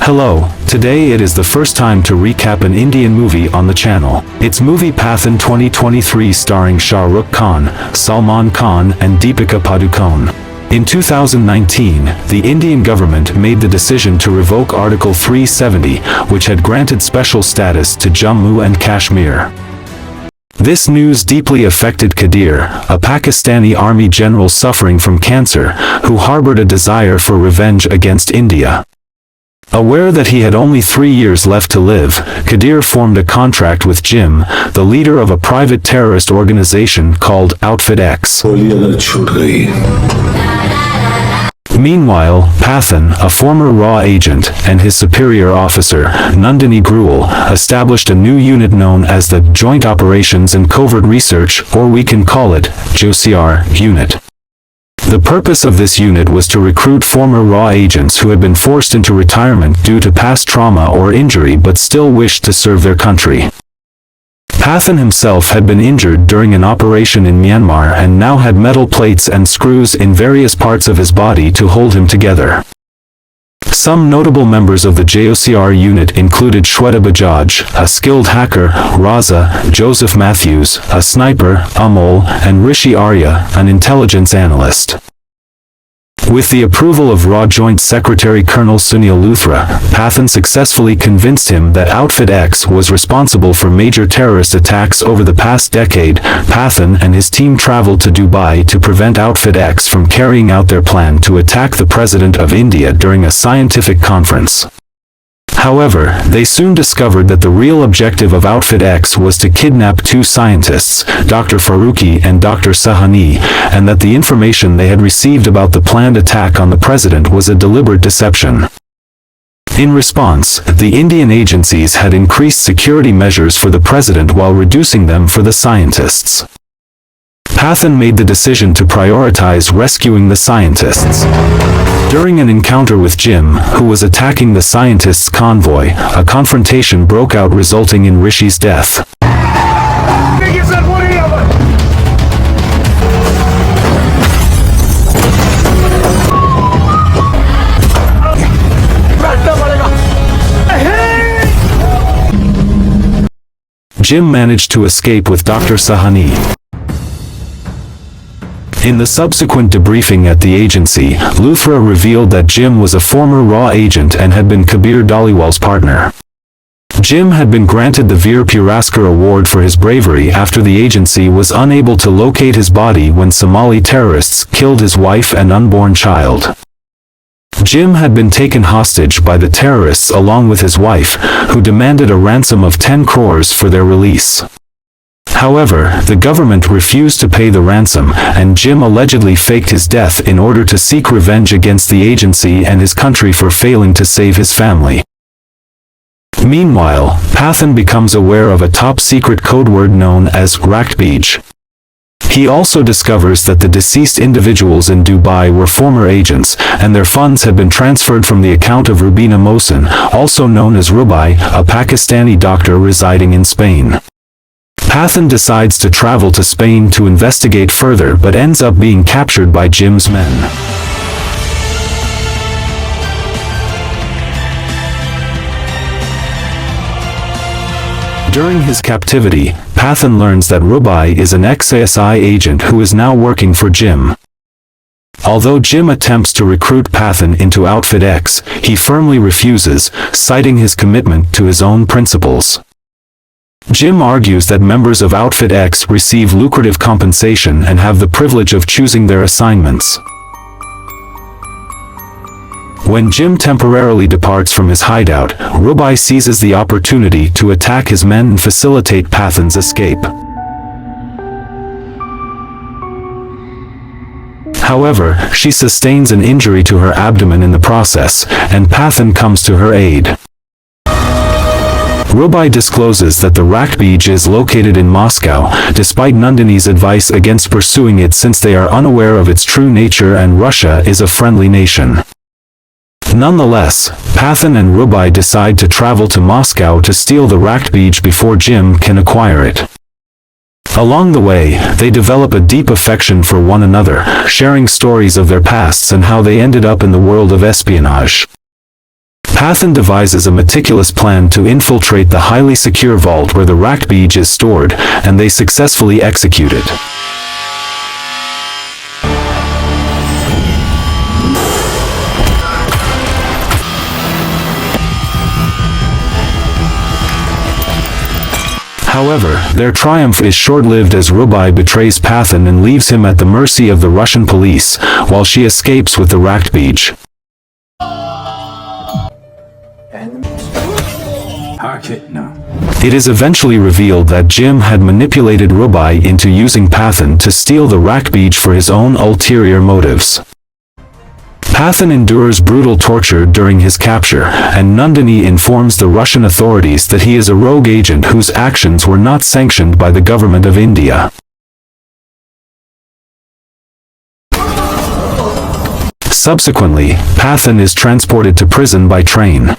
Hello, today it is the first time to recap an Indian movie on the channel. It's movie Pathaan 2023 starring Shah Rukh Khan, Salman Khan and Deepika Padukone. In 2019, the Indian government made the decision to revoke Article 370, which had granted special status to Jammu and Kashmir. This news deeply affected Kadir, a Pakistani army general suffering from cancer, who harbored a desire for revenge against India. Aware that he had only 3 years left to live, Kadir formed a contract with Jim, the leader of a private terrorist organization called Outfit X. Meanwhile, Pathan, a former RAW agent, and his superior officer, Nandini Gruel, established a new unit known as the Joint Operations and Covert Research, or we can call it, JOCR, unit. The purpose of this unit was to recruit former RAW agents who had been forced into retirement due to past trauma or injury but still wished to serve their country. Pathan himself had been injured during an operation in Myanmar and now had metal plates and screws in various parts of his body to hold him together. Some notable members of the JOCR unit included Shweta Bajaj, a skilled hacker, Raza, Joseph Matthews, a sniper, Amol, and Rishi Arya, an intelligence analyst. With the approval of RAW Joint Secretary Colonel Sunil Luthra, Pathan successfully convinced him that Outfit X was responsible for major terrorist attacks over the past decade. Pathan and his team traveled to Dubai to prevent Outfit X from carrying out their plan to attack the President of India during a scientific conference. However, they soon discovered that the real objective of Outfit X was to kidnap 2 scientists, Dr. Farooqi and Dr. Sahani, and that the information they had received about the planned attack on the president was a deliberate deception. In response, the Indian agencies had increased security measures for the president while reducing them for the scientists. Pathan made the decision to prioritize rescuing the scientists. During an encounter with Jim, who was attacking the scientists' convoy, a confrontation broke out resulting in Rishi's death. Jim managed to escape with Dr. Sahani. In the subsequent debriefing at the agency, Luthra revealed that Jim was a former RAW agent and had been Kabir Dhaliwal's partner. Jim had been granted the Veer Puraskar Award for his bravery after the agency was unable to locate his body when Somali terrorists killed his wife and unborn child. Jim had been taken hostage by the terrorists along with his wife, who demanded a ransom of 10 crores for their release. However, the government refused to pay the ransom, and Jim allegedly faked his death in order to seek revenge against the agency and his country for failing to save his family. Meanwhile, Pathan becomes aware of a top-secret code word known as Raktbij. He also discovers that the deceased individuals in Dubai were former agents, and their funds had been transferred from the account of Rubina Mohsin, also known as Rubai, a Pakistani doctor residing in Spain. Pathan decides to travel to Spain to investigate further but ends up being captured by Jim's men. During his captivity, Pathan learns that Rubai is an ex-ASI agent who is now working for Jim. Although Jim attempts to recruit Pathan into Outfit X, he firmly refuses, citing his commitment to his own principles. Jim argues that members of Outfit X receive lucrative compensation and have the privilege of choosing their assignments. When Jim temporarily departs from his hideout, Rubai seizes the opportunity to attack his men and facilitate Pathan's escape. However, she sustains an injury to her abdomen in the process, and Pathan comes to her aid. Rubai discloses that the Raktbij is located in Moscow, despite Nandini's advice against pursuing it since they are unaware of its true nature and Russia is a friendly nation. Nonetheless, Pathan and Rubai decide to travel to Moscow to steal the Raktbij before Jim can acquire it. Along the way, they develop a deep affection for one another, sharing stories of their pasts and how they ended up in the world of espionage. Pathan devises a meticulous plan to infiltrate the highly secure vault where the Rakbij is stored, and they successfully execute it. However, their triumph is short-lived as Rubai betrays Pathan and leaves him at the mercy of the Russian police, while she escapes with the Rakbij. It is eventually revealed that Jim had manipulated Rubai into using Pathan to steal the Rakbij for his own ulterior motives. Pathan endures brutal torture during his capture, and Nandini informs the Russian authorities that he is a rogue agent whose actions were not sanctioned by the government of India. Subsequently, Pathan is transported to prison by train.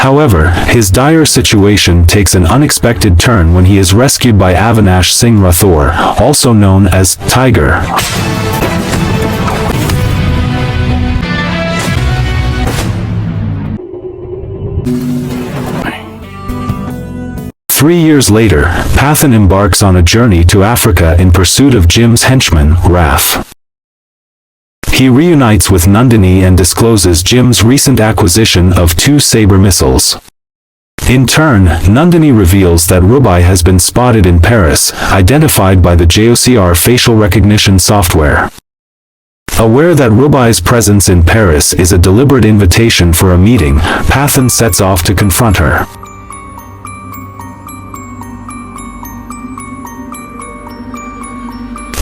However, his dire situation takes an unexpected turn when he is rescued by Avinash Singh Rathore, also known as Tiger. Three years later, Pathan embarks on a journey to Africa in pursuit of Jim's henchman, Raf. He reunites with Nandini and discloses Jim's recent acquisition of 2 Sabre missiles. In turn, Nandini reveals that Rubai has been spotted in Paris, identified by the JOCR facial recognition software. Aware that Rubai's presence in Paris is a deliberate invitation for a meeting, Pathan sets off to confront her.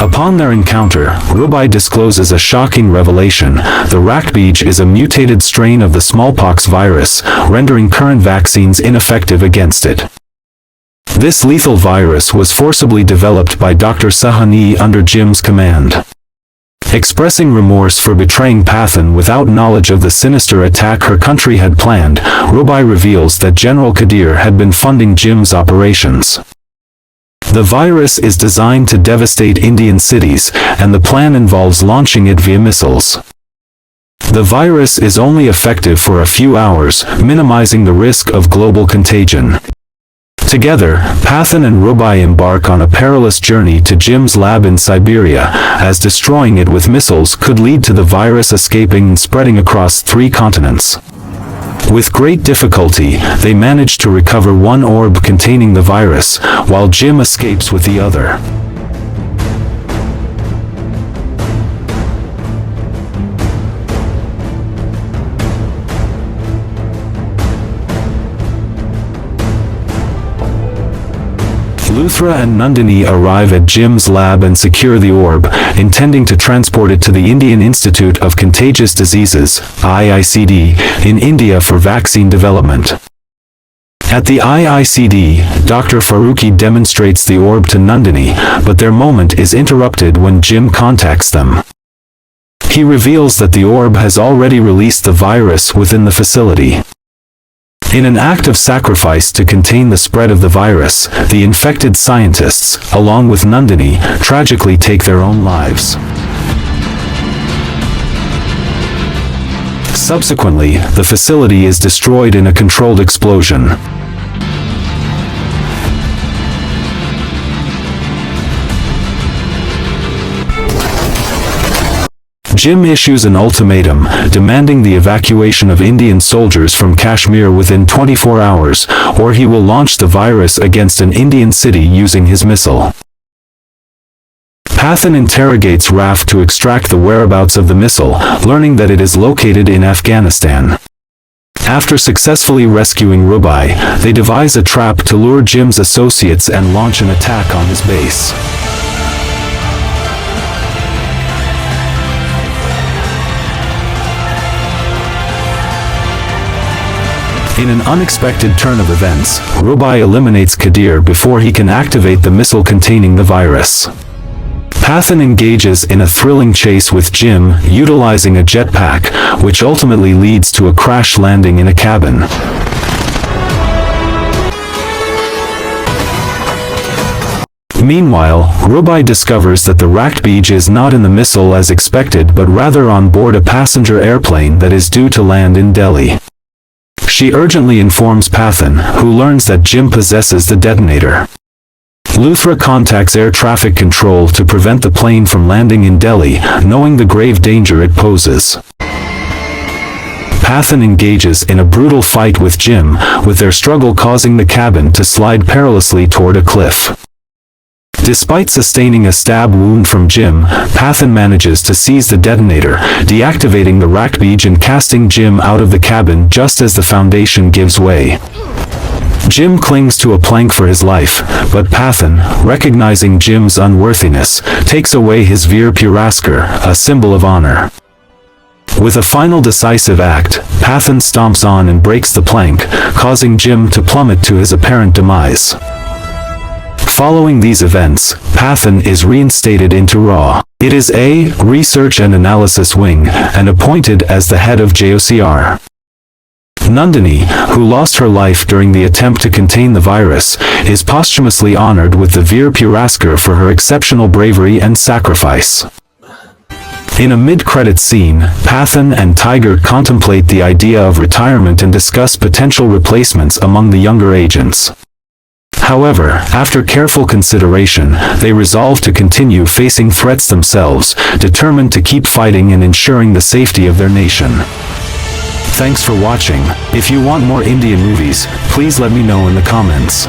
Upon their encounter, Rubai discloses a shocking revelation. The Rakbij is a mutated strain of the smallpox virus, rendering current vaccines ineffective against it. This lethal virus was forcibly developed by Dr. Sahani under Jim's command. Expressing remorse for betraying Pathan without knowledge of the sinister attack her country had planned, Rubai reveals that General Kadir had been funding Jim's operations. The virus is designed to devastate Indian cities, and the plan involves launching it via missiles. The virus is only effective for a few hours, minimizing the risk of global contagion. Together, Pathan and Rubai embark on a perilous journey to Jim's lab in Siberia, as destroying it with missiles could lead to the virus escaping and spreading across 3 continents. With great difficulty, they manage to recover one orb containing the virus, while Jim escapes with the other. Luthra and Nandini arrive at Jim's lab and secure the orb, intending to transport it to the Indian Institute of Contagious Diseases, IICD, in India for vaccine development. At the IICD, Dr. Farooqi demonstrates the orb to Nandini, but their moment is interrupted when Jim contacts them. He reveals that the orb has already released the virus within the facility. In an act of sacrifice to contain the spread of the virus, the infected scientists, along with Nandini, tragically take their own lives. Subsequently, the facility is destroyed in a controlled explosion. Jim issues an ultimatum, demanding the evacuation of Indian soldiers from Kashmir within 24 hours, or he will launch the virus against an Indian city using his missile. Pathan interrogates Raf to extract the whereabouts of the missile, learning that it is located in Afghanistan. After successfully rescuing Rubai, they devise a trap to lure Jim's associates and launch an attack on his base. In an unexpected turn of events, Rubai eliminates Kadir before he can activate the missile containing the virus. Pathan engages in a thrilling chase with Jim, utilizing a jetpack, which ultimately leads to a crash landing in a cabin. Meanwhile, Rubai discovers that the Rakbij is not in the missile as expected but rather on board a passenger airplane that is due to land in Delhi. She urgently informs Pathan, who learns that Jim possesses the detonator. Luthra contacts air traffic control to prevent the plane from landing in Delhi, knowing the grave danger it poses. Pathan engages in a brutal fight with Jim, with their struggle causing the cabin to slide perilously toward a cliff. Despite sustaining a stab wound from Jim, Pathan manages to seize the detonator, deactivating the rackbeach and casting Jim out of the cabin just as the foundation gives way. Jim clings to a plank for his life, but Pathan, recognizing Jim's unworthiness, takes away his Veer Puraskar, a symbol of honor. With a final decisive act, Pathan stomps on and breaks the plank, causing Jim to plummet to his apparent demise. Following these events, Pathan is reinstated into RAW. It is a research and analysis wing, and appointed as the head of JOCR. Nandini, who lost her life during the attempt to contain the virus, is posthumously honored with the Veer Puraskar for her exceptional bravery and sacrifice. In a mid-credits scene, Pathan and Tiger contemplate the idea of retirement and discuss potential replacements among the younger agents. However, after careful consideration, they resolve to continue facing threats themselves, determined to keep fighting and ensuring the safety of their nation. Thanks for watching. If you want more Indian movies, please let me know in the comments.